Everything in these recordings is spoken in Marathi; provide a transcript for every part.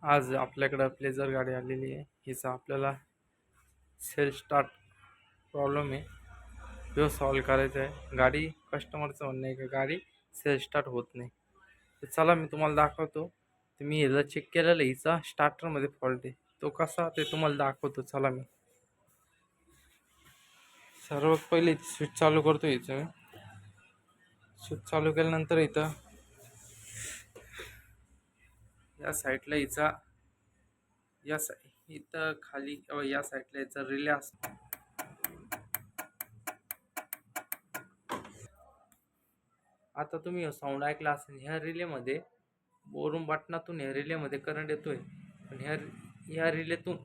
आज आपल्याकडं प्लेजर गाडी आलेली आहे. हिचा आपल्याला सेल्फ स्टार्ट प्रॉब्लेम आहे तो सॉल्व करायचा आहे. गाडी कस्टमरचं म्हणणं आहे की गाडी सेल्फ स्टार्ट होत नाही. तर चला मी तुम्हाला दाखवतो. तर मी ह्याला चेक केलेलं आहे, हिचा स्टार्टरमध्ये फॉल्ट आहे. तो कसा ते तुम्हाला दाखवतो. चला मी सर्वात पहिले स्विच चालू करतो. हिचं स्विच चालू केल्यानंतर इथं या साईडला हिचा इथं खाली या साईडला याचा रिले असतो. आता तुम्ही साऊंड ऐकला असेल. ह्या रिलेमध्ये वरून बटनातून ह्या रिलेमध्ये करंट येतोय, पण ह्या रिलेतून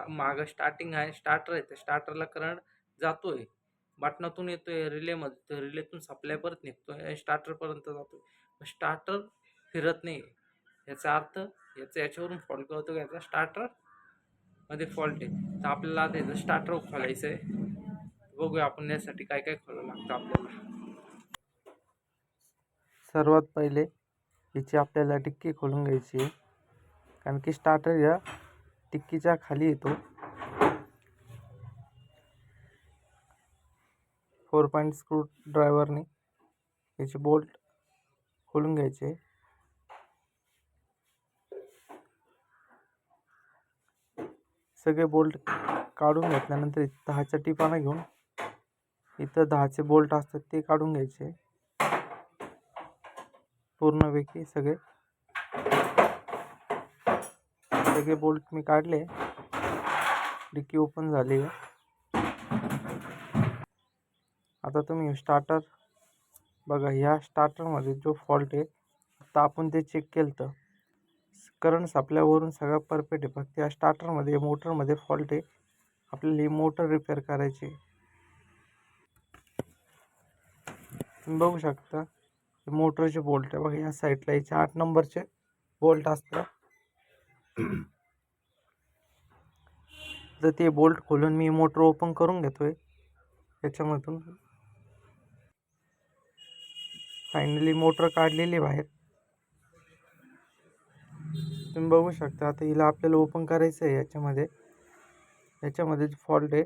मागं स्टार्टिंग आहे, स्टार्टर आहे, त्या स्टार्टरला करंट जातोय, बटनातून येतोय रिलेमध्ये, तर रिलेतून सप्लाय परत निघतोय स्टार्टरपर्यंत जातोय. स्टार्टर फिरत नाही. याचा अर्थ याच्यावरून फॉल्ट कळतो की याचा स्टार्टर मध्ये फॉल्ट आहे. तर आपल्याला आता याचं स्टार्टर खोलायचं आहे. बघूया आपण यासाठी काय काय खोलावं लागतं आपल्याला. सर्वात पहिले याची आपल्याला टिक्की खोलून घ्यायची आहे, कारण की स्टार्टर या टिक्कीच्या खाली येतो. 4 पॉईंट स्क्रू ड्रायव्हरने याचे बोल्ट खोलून घ्यायचे. सगळे बोल्ट काढून घेतल्यानंतर 10च्या टिपाने घेऊन इथं 10चे बोल्ट असतात ते काढून घ्यायचे पूर्णपैकी. सगळे बोल्ट मी काढले. डिक्की ओपन झाली आहे. आता तुम्ही स्टार्टर बघा. ह्या स्टार्टरमध्ये जो फॉल्ट आहे आता आपण ते चेक केलं तर करंट सप्लायवरून सगळं परफेक्ट आहे. फक्त या स्टार्टरमध्ये मोटरमध्ये फॉल्ट आहे. आपल्याला ही मोटर रिपेअर करायची. तुम्ही बघू शकता मोटरचे बोल्ट आहे बघा. या साईडला याचे 8 नंबरचे बोल्ट असतात. तर ते बोल्ट खोलून मी मोटर ओपन करून घेतोय याच्यामधून. फायनली मोटर काढलेली बाहेर तुम्ही बघू शकता. आता हिला आपल्याला ओपन करायचं आहे. याच्यामध्ये फॉल्ट आहे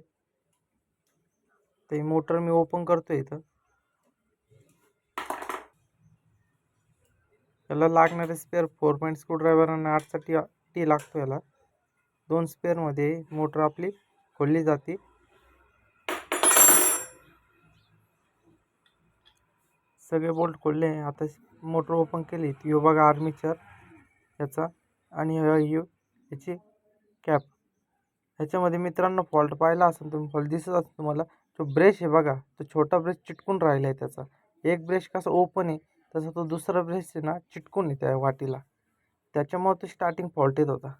ते मोटर मी ओपन करतोय. इथं याला लागणारे स्पेअर 4 पॉईंट स्क्रू ड्रायव्हर आणि 8चा टी लागतो. याला 2 स्पेअरमध्ये मोटर आपली खोलली जाते. सगळे बोल्ट खोलले. आता मोटर ओपन केली. ती बघा आर्मीचर याचा आणि याची कॅप. ह्याच्यामध्ये मित्रांनो फॉल्ट पाहिला असेल तुम्ही, फॉल्ट दिसत असेल तुम्हाला. जो ब्रश आहे बघा, तो छोटा ब्रश चिटकून राहिला आहे. त्याचा एक ब्रश कसा ओपन आहे तसा तो दुसरा ब्रश आहे ना चिटकून आहे त्या वाटीला. त्याच्यामुळे तो स्टार्टिंग फॉल्ट येत होता.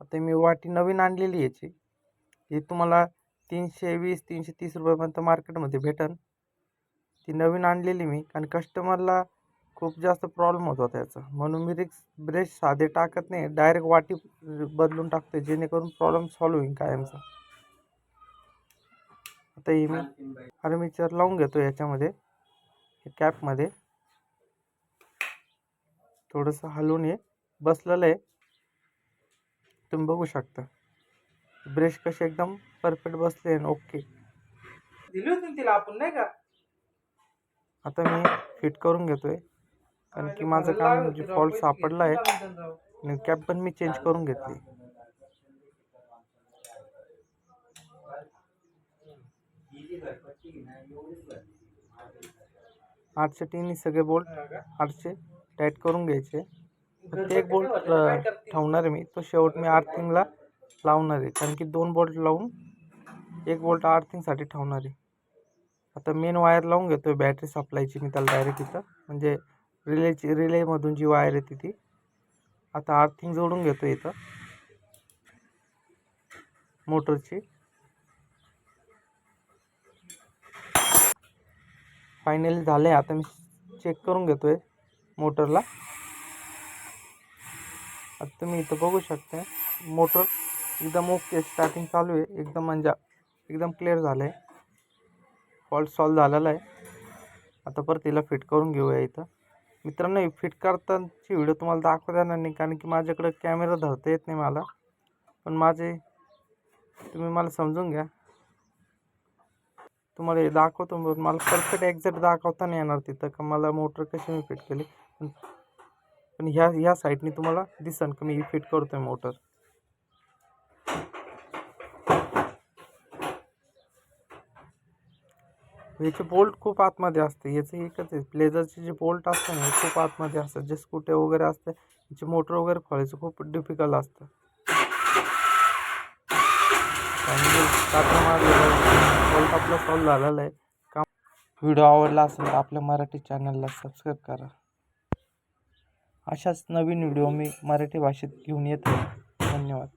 आता मी वाटी नवीन आणलेली याची. ही तुम्हाला 320-330 रुपयापर्यंत मार्केटमध्ये भेटेल. ती नवीन आणलेली मी, कारण कस्टमरला खूप जास्त प्रॉब्लेम होत होता याचा, म्हणून मी ब्रश साधे टाकत नाही, डायरेक्ट वाटी बदलून टाकते, जेणेकरून प्रॉब्लेम सॉल्व्ह होईल कायमचा. आता ही मी आर्मीचर लावून घेतो याच्यामध्ये. कॅपमध्ये थोडंसं हलवून हे बसलेलं आहे. तुम्ही बघू शकता ब्रश कसे एकदम परफेक्ट बसले. ओके दिली होती तिला आपण नाही का. आता मी फिट करून घेतोय, कारण की माझं काम म्हणजे फॉल्ट सापडला आहे आणि कॅप पण मी चेंज करून घेतली. आठच्या टीने सगळे बोल्ट 8चे टाईट करून घ्यायचे. फक्त एक बोल्ट ठेवणार आहे मी, तो शेवट मी आर्थिंगला लावणार आहे, कारण की 2 बोल्ट लावून एक बोल्ट आर्थिंगसाठी ठेवणार आहे. आता मेन वायर लावून घेतोय बॅटरी सप्लायची मी त्याला डायरेक्ट इथं, म्हणजे रिलेमधून जी वायर येते ती. आता आर्थिंग जोडून घेतो इथं मोटरची. फायनली झाले. आता मी चेक करून घेतोय मोटरला. आता तुम्ही इथं बघू शकता मोटर एकदम ओके, स्टार्टिंग चालू आहे एकदम, म्हणजे एकदम क्लिअर झालं आहे. फॉल्ट सॉल्व झालेला आहे. आता परत तिला फिट करून घेऊया इथं. मित्रांनो ही फिट करतानाची व्हिडिओ तुम्हाला दाखवता येणार नाही, कारण की माझ्याकडे कॅमेरा धरता येत नाही मला. पण तुम्ही मला समजून घ्या. तुम्हाला हे दाखवतो, मला परफेक्ट एक्झॅक्ट दाखवता नाही येणार तिथं का मला मोटर कशी मी फिट केली. पण ह्या साईडने तुम्हाला दिसन की मी फिट करतोय मोटर. याचे बोल्ट खूप आतमध्ये असते. याचं एकच आहे, प्लेजरचे जे बोल्ट असतं ना हे खूप आतमध्ये असतात. जे स्कूटे वगैरे असते याची मोटर वगैरे खोलायचं खूप डिफिकल्ट असतं. बोल्ट आपला सॉल्व झालेला आहे. व्हिडिओ आवडला असेल तर आपल्या मराठी चॅनलला सबस्क्राईब करा. अशाच नवीन व्हिडिओ मी मराठी भाषेत घेऊन येतो. धन्यवाद.